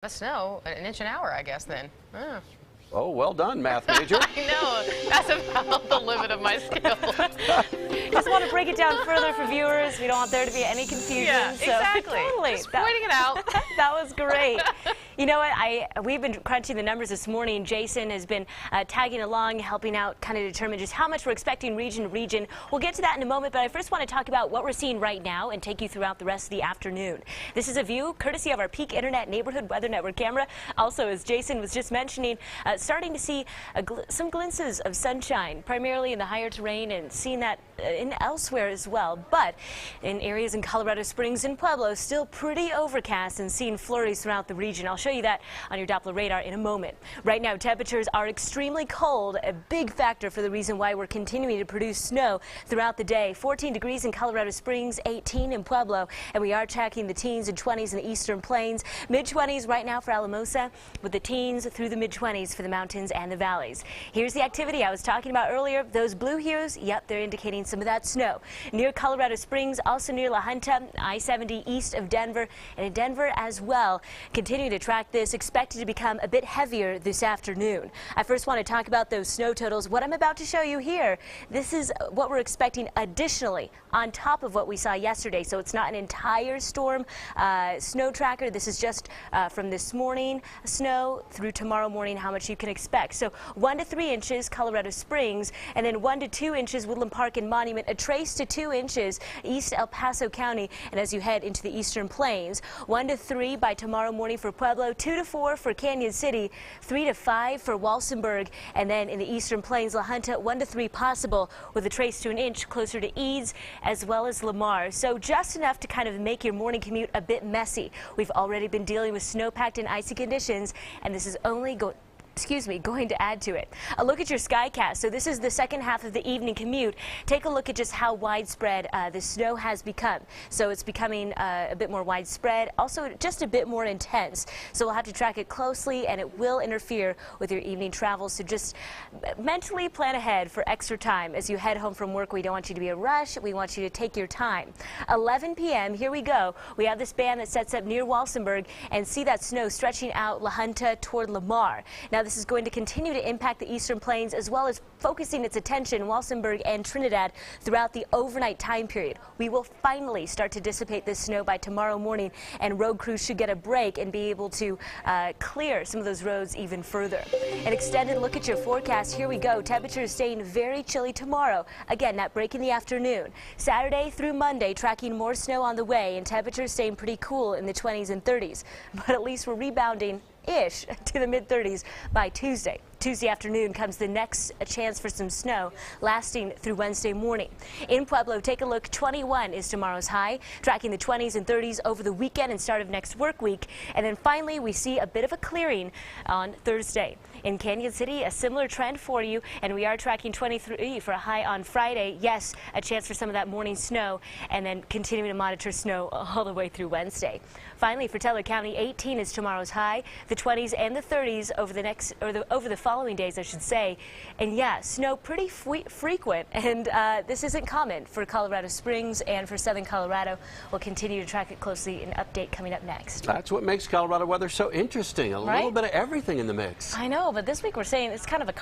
The snow, an inch an hour, I guess, then. Oh. Oh, well done, math major. I know. That's about the limit of my skill. Just want to break it down further for viewers. We don't want there to be any confusion. Yeah, so exactly. Totally. Just pointing it out. That was great. You know what? We've been crunching the numbers this morning. Jason has been tagging along, helping out, kind of determine just how much we're expecting region to region. We'll get to that in a moment, but I first want to talk about what we're seeing right now and take you throughout the rest of the afternoon. This is a view courtesy of our Peak Internet Neighborhood Weather Network camera. Also, as Jason was just mentioning, starting to see some glimpses of sunshine, primarily in the higher terrain, and seeing that in elsewhere as well. But in areas in Colorado Springs and Pueblo, still pretty overcast and seeing flurries throughout the region. I'll show you that on your Doppler radar in a moment. Right now, temperatures are extremely cold, a big factor for the reason why we're continuing to produce snow throughout the day. 14 degrees in Colorado Springs, 18 in Pueblo, and we are tracking the teens and 20s in the eastern plains. Mid-20s right now for Alamosa, with the teens through the mid-20s for the mountains and the valleys. Here's the activity I was talking about earlier. Those blue hues, yep, they're indicating some of that snow. Near Colorado Springs, also near La Junta, I-70 east of Denver, and in Denver as well. Continuing to track this, expected to become a bit heavier this afternoon. I first want to talk about those snow totals. What I'm about to show you here, this is what we're expecting additionally on top of what we saw yesterday. So it's not an entire storm snow tracker. This is just from this morning snow through tomorrow morning, how much you can expect. So 1 to 3 inches Colorado Springs, and then 1 to 2 inches Woodland Park and Monument, a trace to 2 inches East El Paso County, and as you head into the eastern plains, 1 to 3 by tomorrow morning for Pueblo, 2 to 4 for Canyon City, 3 to 5 for Walsenburg, and then in the eastern plains, La Junta, 1 to 3 possible with a trace to an inch closer to Eads as well as Lamar. So just enough to kind of make your morning commute a bit messy. We've already been dealing with snow-packed and icy conditions, and this is only going to add to it. A look at your skycast. So this is the second half of the evening commute. Take a look at just how widespread the snow has become. So it's becoming a bit more widespread, also just a bit more intense. So we'll have to track it closely, and it will interfere with your evening travel. So just mentally plan ahead for extra time. As you head home from work, we don't want you to be a rush. We want you to take your time. 11 p.m., here we go. We have this band that sets up near Walsenburg, and see that snow stretching out La Junta toward Lamar. Now, this is going to continue to impact the eastern plains, as well as focusing its attention Walsenburg and Trinidad throughout the overnight time period. We will finally start to dissipate this snow by tomorrow morning, and road crews should get a break and be able to clear some of those roads even further. An extended look at your forecast. Here we go. Temperatures staying very chilly tomorrow. Again, that break in the afternoon. Saturday through Monday, tracking more snow on the way, and temperatures staying pretty cool in the 20s and 30s. But at least we're rebounding-ish to the mid-30s by Tuesday. Tuesday afternoon comes the next chance for some snow, lasting through Wednesday morning. In Pueblo, take a look. 21 is tomorrow's high, tracking the 20s and 30s over the weekend and start of next work week. And then finally, we see a bit of a clearing on Thursday. In Canyon City, a similar trend for you, and we are tracking 23 for a high on Friday. Yes, a chance for some of that morning snow, and then continuing to monitor snow all the way through Wednesday. Finally, for Teller County, 18 is tomorrow's high, the 20s and the 30s over the following days, I should say. And yeah, snow pretty frequent, and this isn't common for Colorado Springs and for southern Colorado. We'll continue to track it closely. An update coming up next. That's what makes Colorado weather so interesting. A little bit of everything in the mix. I know, but this week we're saying it's kind of a